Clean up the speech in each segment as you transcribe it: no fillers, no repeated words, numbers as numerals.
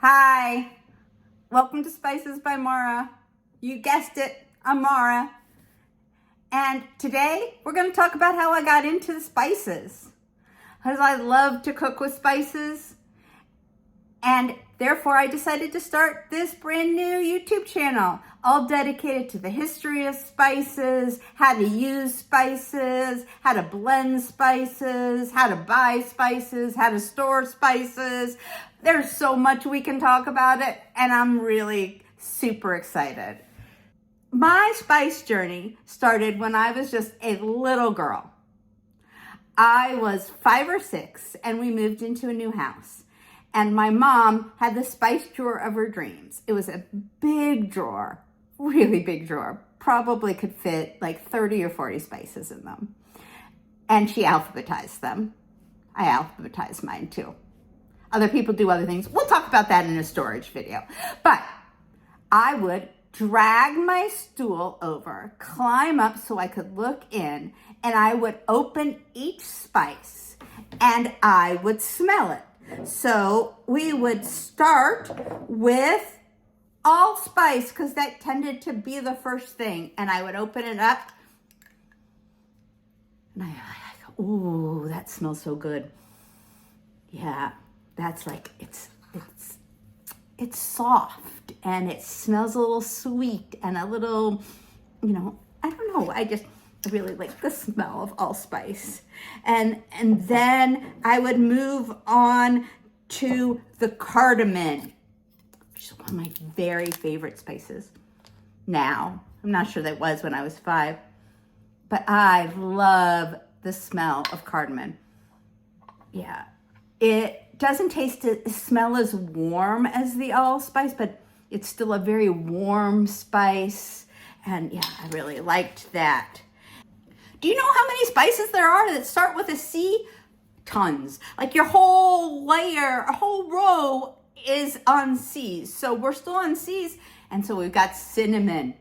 Hi, welcome to Spices by Mara. You guessed it, I'm Mara. And today we're going to talk about how I got into the spices. Because I love to cook with spices. And therefore I decided to start this brand new YouTube channel, all dedicated to the history of spices, how to use spices, how to blend spices, how to buy spices, how to store spices. There's so much we can talk about it, and I'm really super excited. My spice journey started when I was just a little girl. I was 5 or 6, and we moved into a new house. And my mom had the spice drawer of her dreams. It was a big drawer, really big drawer. Probably could fit like 30 or 40 spices in them. And she alphabetized them. I alphabetized mine too. Other people do other things. We'll talk about that in a storage video. But I would drag my stool over, climb up so I could look in, and I would open each spice and I would smell it. So we would start with allspice because that tended to be the first thing. And I would open it up and I go, ooh, that smells so good. Yeah, that's like, it's soft and it smells a little sweet and a little, I don't know. I really like the smell of allspice. And then I would move on to the cardamom, which is one of my very favorite spices now. I'm not sure that was when I was 5, but I love the smell of cardamom. Yeah, it doesn't smell as warm as the allspice, but it's still a very warm spice. And yeah, I really liked that. Do you know how many spices there are that start with a C? Tons. Like your whole layer, a whole row is on C's. So we're still on C's. And so we've got cinnamon.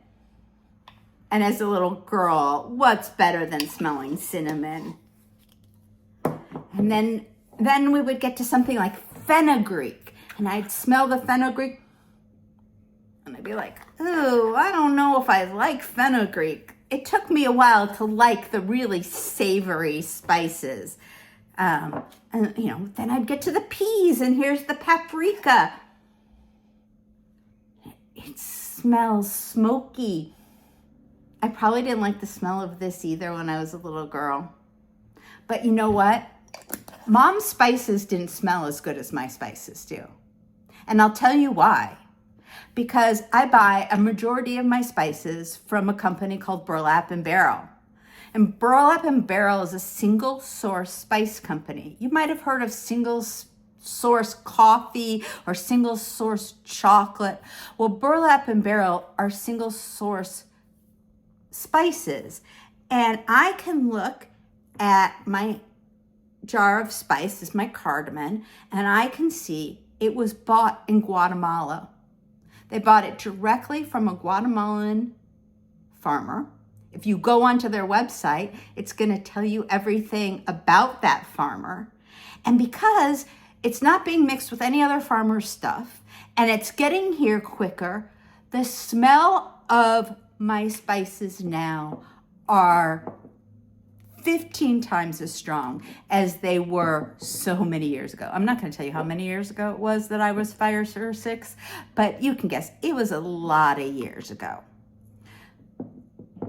And as a little girl, what's better than smelling cinnamon? And then we would get to something like fenugreek. And I'd smell the fenugreek. And I'd be like, ooh, I don't know if I like fenugreek. It took me a while to like the really savory spices. And then I'd get to the peas, and here's the paprika. It smells smoky. I probably didn't like the smell of this either when I was a little girl. But you know what? Mom's spices didn't smell as good as my spices do. And I'll tell you why. Because I buy a majority of my spices from a company called Burlap and Barrel. And Burlap and Barrel is a single source spice company. You might have heard of single source coffee or single source chocolate. Well, Burlap and Barrel are single source spices. And I can look at my jar of spice, this is my cardamom, and I can see it was bought in Guatemala. They bought it directly from a Guatemalan farmer. If you go onto their website, it's going to tell you everything about that farmer. And because it's not being mixed with any other farmer's stuff, and it's getting here quicker, the smell of my spices now are 15 times as strong as they were so many years ago. I'm not going to tell you how many years ago it was that I was 5 or 6, but you can guess it was a lot of years ago.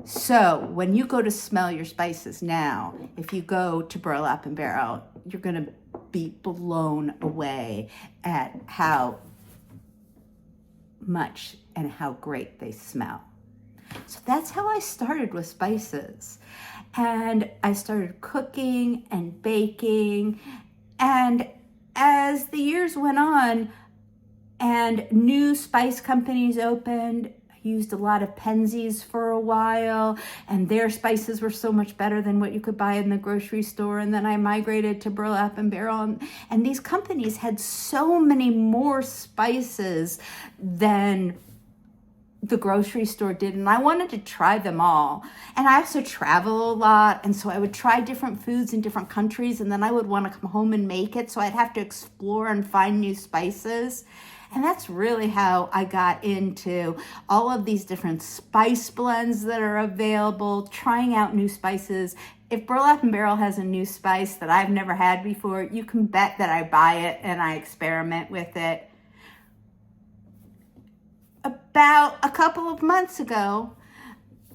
So when you go to smell your spices now, if you go to Burlap and Barrel, you're going to be blown away at how much and how great they smell. So that's how I started with spices. And I started cooking and baking. And as the years went on and new spice companies opened, I used a lot of Penzeys for a while, and their spices were so much better than what you could buy in the grocery store. And then I migrated to Burlap and Barrel, and these companies had so many more spices than the grocery store did, and I wanted to try them all. And I also travel a lot, and so I would try different foods in different countries, and then I would want to come home and make it, so I'd have to explore and find new spices. And that's really how I got into all of these different spice blends that are available, trying out new spices. If Burlap and Barrel has a new spice that I've never had before, you can bet that I buy it and I experiment with it. About a couple of months ago,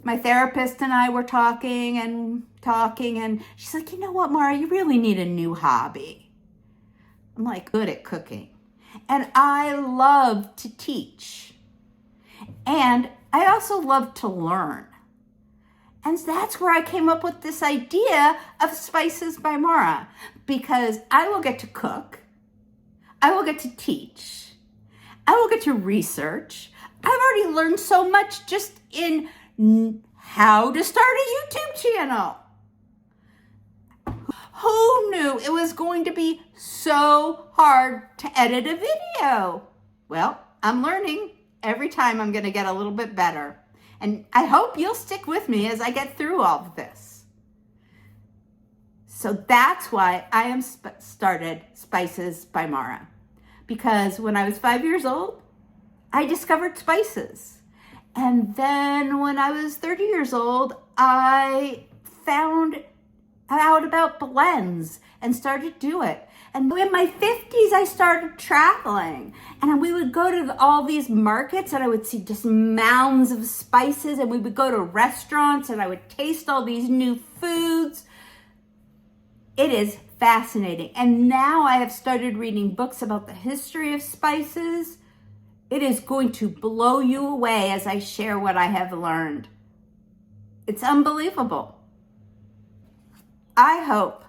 my therapist and I were talking, and she's like, you know what, Mara, you really need a new hobby. I'm like, good at cooking. And I love to teach. And I also love to learn. And that's where I came up with this idea of Spices by Mara, because I will get to cook, I will get to teach, I will get to research. I've already learned so much just in how to start a YouTube channel. Who knew it was going to be so hard to edit a video? Well, I'm learning. Every time I'm going to get a little bit better. And I hope you'll stick with me as I get through all of this. So that's why I am started Spices by Mara. Because when I was 5 years old, I discovered spices. And then when I was 30 years old, I found out about blends and started to do it. And in my 50s, I started traveling. And we would go to all these markets, and I would see just mounds of spices. And we would go to restaurants, and I would taste all these new foods. It is fascinating. And now I have started reading books about the history of spices. It is going to blow you away as I share what I have learned. It's unbelievable. I hope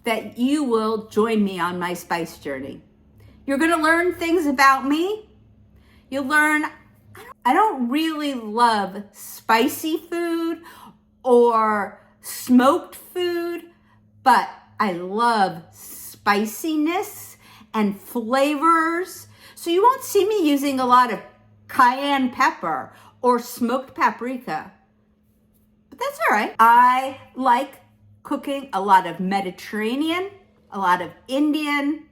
that you will join me on my spice journey. You're going to learn things about me. You'll learn, I don't really love spicy food or smoked food, but I love spiciness and flavors. So you won't see me using a lot of cayenne pepper or smoked paprika, but that's all right. I like cooking a lot of Mediterranean, a lot of Indian,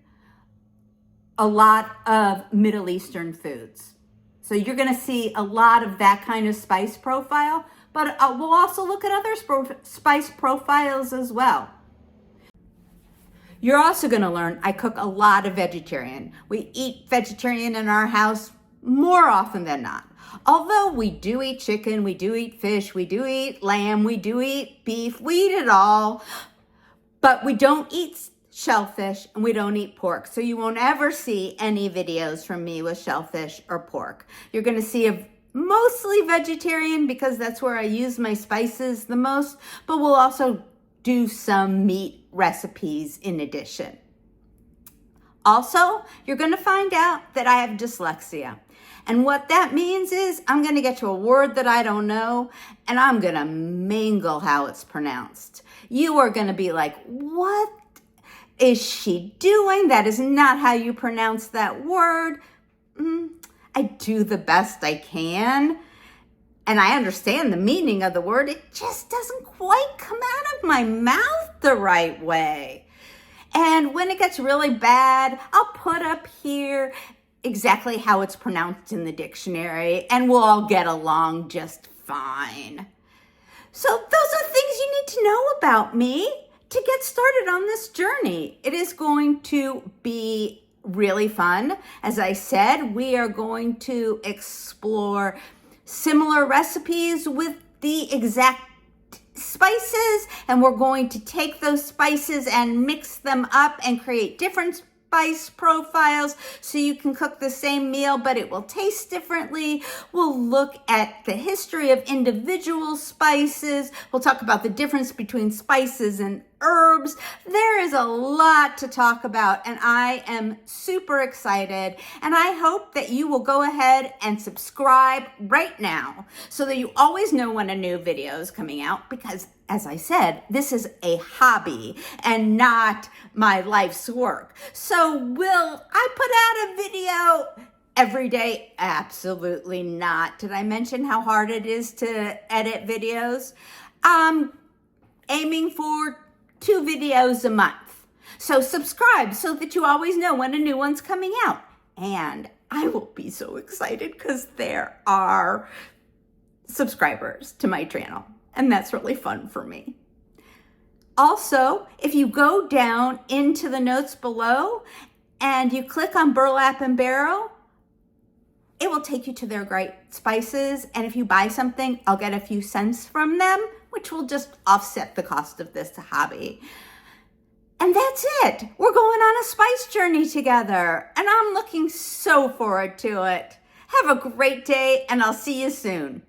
a lot of Middle Eastern foods. So you're gonna see a lot of that kind of spice profile, but we'll also look at other spice profiles as well. You're also gonna learn I cook a lot of vegetarian. We eat vegetarian in our house more often than not. Although we do eat chicken, we do eat fish, we do eat lamb, we do eat beef, we eat it all, but we don't eat shellfish and we don't eat pork. So you won't ever see any videos from me with shellfish or pork. You're gonna see a mostly vegetarian because that's where I use my spices the most, but we'll also do some meat recipes in addition. Also, you're gonna find out that I have dyslexia. And what that means is I'm gonna get to a word that I don't know and I'm gonna mangle how it's pronounced. You are gonna be like, what is she doing? That is not how you pronounce that word. I do the best I can. And I understand the meaning of the word. It just doesn't quite come out of my mouth the right way. And when it gets really bad, I'll put up here exactly how it's pronounced in the dictionary, and we'll all get along just fine. So those are things you need to know about me to get started on this journey. It is going to be really fun. As I said, we are going to explore similar recipes with the exact spices, and we're going to take those spices and mix them up and create different spice profiles so you can cook the same meal, but it will taste differently. We'll look at the history of individual spices. We'll talk about the difference between spices and herbs. There is a lot to talk about, and I am super excited, and I hope that you will go ahead and subscribe right now so that you always know when a new video is coming out, because as I said, this is a hobby and not my life's work. So will I put out a video every day? Absolutely not. Did I mention how hard it is to edit videos? I'm aiming for 2 videos a month. So subscribe so that you always know when a new one's coming out. And I will be so excited because there are subscribers to my channel, and that's really fun for me. Also, if you go down into the notes below and you click on Burlap and Barrel, it will take you to their great spices, and if you buy something, I'll get a few cents from them, which will just offset the cost of this hobby. And that's it. We're going on a spice journey together, and I'm looking so forward to it. Have a great day, and I'll see you soon.